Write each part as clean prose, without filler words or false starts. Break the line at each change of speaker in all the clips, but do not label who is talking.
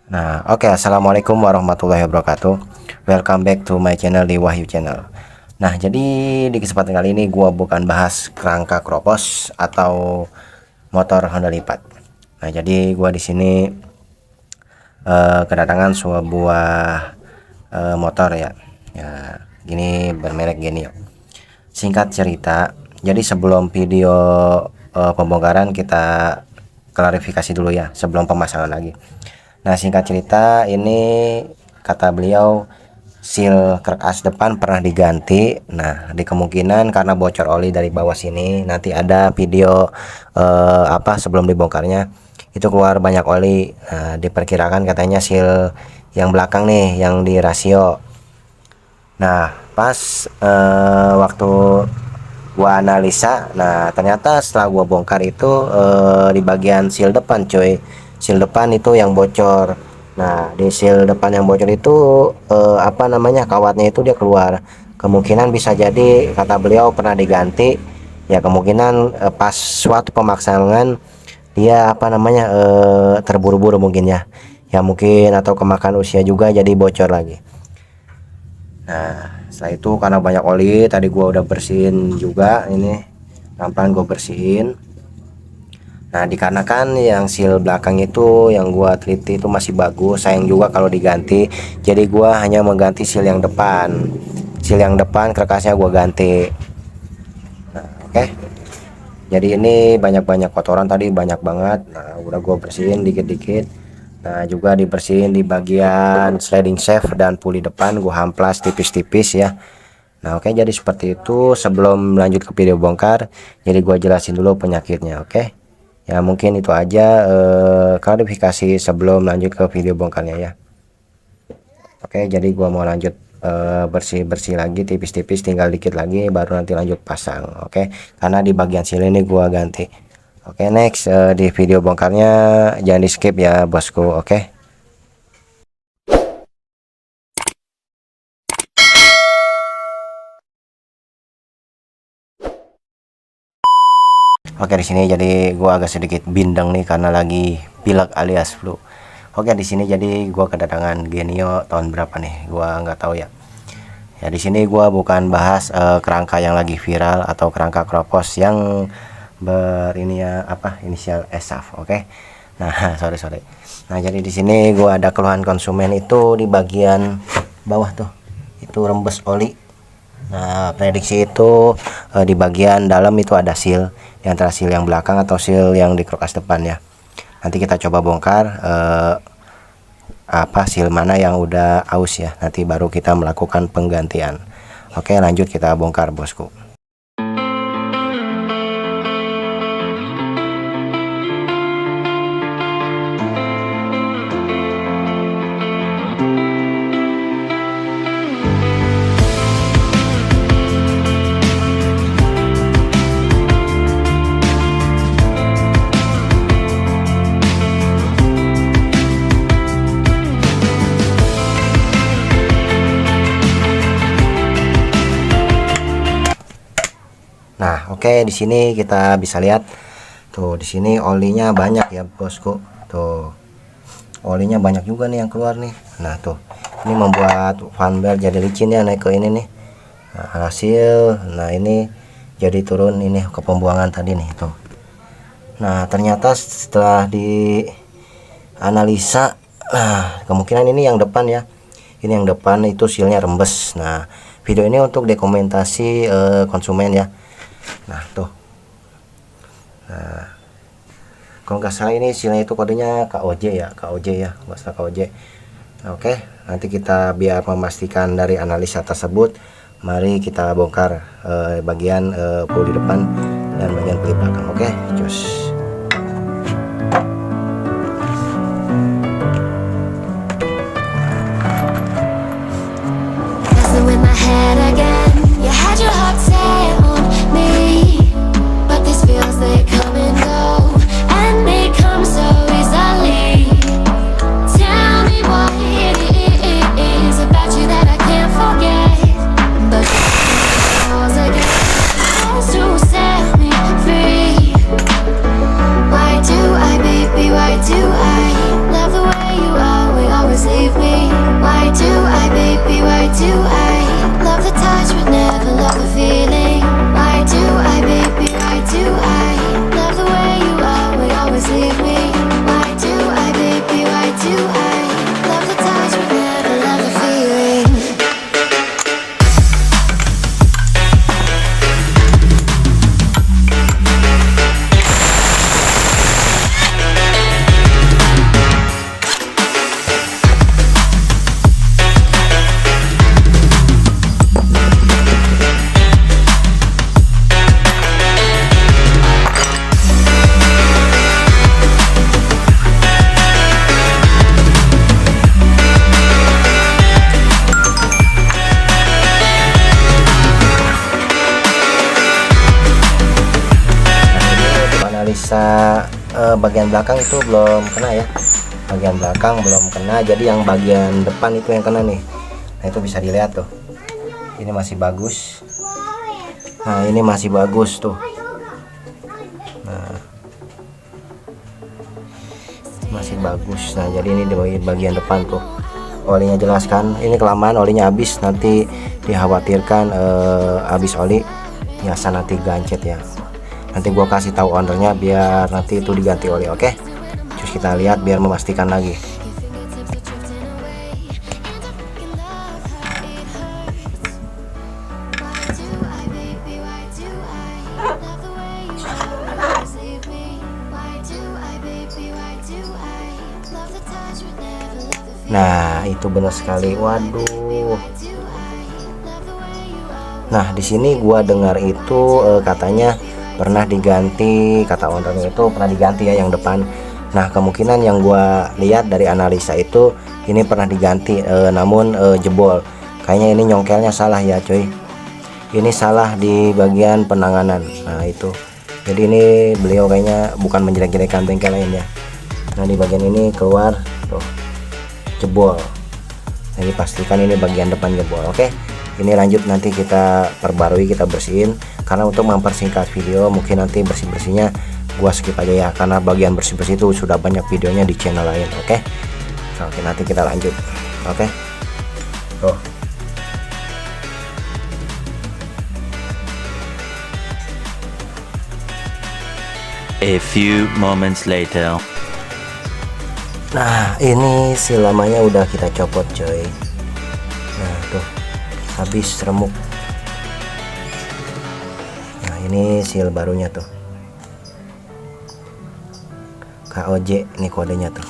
Nah, oke, Assalamualaikum warahmatullahi wabarakatuh. Welcome back to my channel di Wahyu Channel. Nah, jadi di kesempatan kali ini gua bukan bahas kerangka kropos atau motor Honda lipat. Nah, jadi gua di sini kedatangan sebuah motor ya. Ya, gini bermerek Genio. Singkat cerita, jadi sebelum video pembongkaran kita klarifikasi dulu ya, sebelum pemasangan lagi. Nah, singkat cerita, ini kata beliau seal krek as depan pernah diganti. Nah, di kemungkinan karena bocor oli dari bawah sini, nanti ada video sebelum dibongkarnya itu keluar banyak oli. Nah, diperkirakan katanya seal yang belakang nih, yang di rasio. Nah, pas waktu gua analisa, nah ternyata setelah gua bongkar itu di bagian seal depan, cuy. Seal depan itu yang bocor. Nah, di seal depan yang bocor itu kawatnya itu dia keluar. Kemungkinan bisa jadi kata beliau pernah diganti. Ya kemungkinan pas suatu pemasangan dia terburu-buru mungkin ya. Ya mungkin atau kemakan usia juga jadi bocor lagi. Nah, setelah itu karena banyak oli, tadi gua udah bersihin juga ini. Pelan-pelan gua bersihin. Nah, dikarenakan yang seal belakang itu yang gua teliti itu masih bagus, sayang juga kalau diganti. Jadi gua hanya mengganti seal yang depan. Seal yang depan kerkasnya gua ganti. Nah, oke. Jadi ini banyak-banyak kotoran tadi, banyak banget. Nah, udah gua bersihin dikit-dikit. Nah, juga dibersihin di bagian sliding shaft dan puli depan gua hamplas tipis-tipis ya. Nah, oke, jadi seperti itu. Sebelum lanjut ke video bongkar, jadi gua jelasin dulu penyakitnya, oke. Ya mungkin itu aja klarifikasi sebelum lanjut ke video bongkarnya ya. Oke, jadi gua mau lanjut bersih-bersih lagi tipis-tipis, tinggal dikit lagi baru nanti lanjut pasang. Oke, karena di bagian sini ini gua ganti. Oke, next di video bongkarnya jangan di skip ya bosku. Oke. Oke, di sini jadi gua agak sedikit bindeng nih karena lagi pilek alias flu. Oke, di sini jadi gua kedatangan Genio tahun berapa nih? Gua nggak tahu ya. Ya di sini gua bukan bahas kerangka yang lagi viral atau kerangka kropos yang inisial ESAF, oke. Nah, sorry. Nah, jadi di sini gua ada keluhan konsumen itu di bagian bawah tuh. Itu rembes oli. Nah, prediksi itu di bagian dalam itu ada seal, di antara seal yang belakang atau seal yang di krokas depan ya. Nanti kita coba bongkar seal mana yang udah aus ya. Nanti baru kita melakukan penggantian. Oke, lanjut kita bongkar bosku. Nah, oke, di sini kita bisa lihat tuh, di sini olinya banyak ya bosku. Tuh, olinya banyak juga nih yang keluar nih. Nah, tuh, ini membuat fan belt jadi licin ya naik ke ini nih. Nah, hasil, nah ini jadi turun ini ke pembuangan tadi nih tuh. Nah, ternyata setelah di analisa, kemungkinan ini yang depan ya. Ini yang depan itu sealnya rembes. Nah, video ini untuk dokumentasi konsumen ya. Nah, tuh. Nah, kalau nggak salah ini sealnya itu kodenya KOJ ya, nggak salah KOJ. Nah, oke, nanti kita biar memastikan dari analisa tersebut, mari kita bongkar bagian puli depan dan bagian puli belakang. Oke, cus. bisa bagian belakang itu belum kena ya, bagian belakang belum kena, jadi yang bagian depan itu yang kena nih. Nah itu bisa dilihat tuh, ini masih bagus. Nah ini masih bagus tuh. Nah masih bagus. Nah jadi ini di bagian depan tuh olinya jelaskan, ini kelamaan olinya habis, nanti dikhawatirkan habis oli biasa nanti gancet ya. Nanti gua kasih tahu ownernya biar nanti itu diganti oli. Oke, terus kita lihat biar memastikan lagi. Nah itu benar sekali, waduh. Nah di sini gua dengar itu katanya pernah diganti, kata ownernya itu pernah diganti ya yang depan. Nah kemungkinan yang gua lihat dari analisa itu ini pernah diganti, namun jebol. Kayaknya ini nyongkelnya salah ya coy, ini salah di bagian penanganan. Nah itu jadi ini beliau kayaknya bukan menjelek-jelekan bengkel lain ya. Nah di bagian ini keluar tuh jebol. Jadi pastikan ini bagian depan jebol. Oke, ini lanjut nanti kita perbarui, kita bersihin. Karena untuk mempersingkat video mungkin nanti bersih-bersihnya gua skip aja ya, karena bagian bersih-bersih itu sudah banyak videonya di channel lain. Oke, nanti kita lanjut. Oke, tuh.
A few moments later.
Nah ini si lamanya udah kita copot coy. Nah tuh habis remuk. Nah ini seal barunya tuh, KOJ ini kodenya tuh.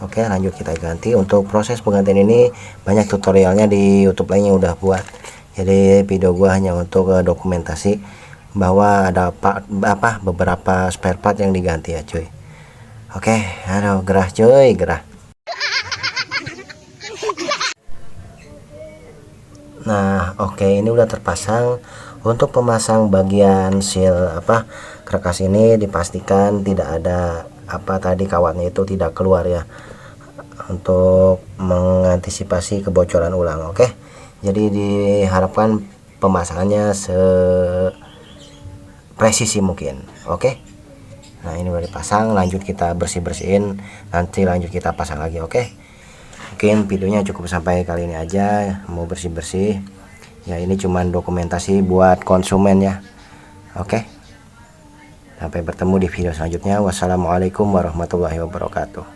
Oke lanjut kita ganti. Untuk proses penggantian ini banyak tutorialnya di YouTube lainnya udah buat, jadi video gua hanya untuk dokumentasi bahwa ada beberapa spare part yang diganti ya cuy. Oke, aduh gerah cuy, gerah. Nah, oke ini udah terpasang. Untuk pemasang bagian seal karkas ini dipastikan tidak ada tadi kawatnya itu tidak keluar ya, untuk mengantisipasi kebocoran ulang. Oke. Jadi diharapkan pemasangannya presisi mungkin. Oke. Nah ini udah dipasang, lanjut kita bersih-bersihin, nanti lanjut kita pasang lagi. Oke, mungkin videonya cukup sampai kali ini aja, mau bersih-bersih ya, ini cuman dokumentasi buat konsumen ya. Oke, sampai bertemu di video selanjutnya. Wassalamualaikum warahmatullahi wabarakatuh.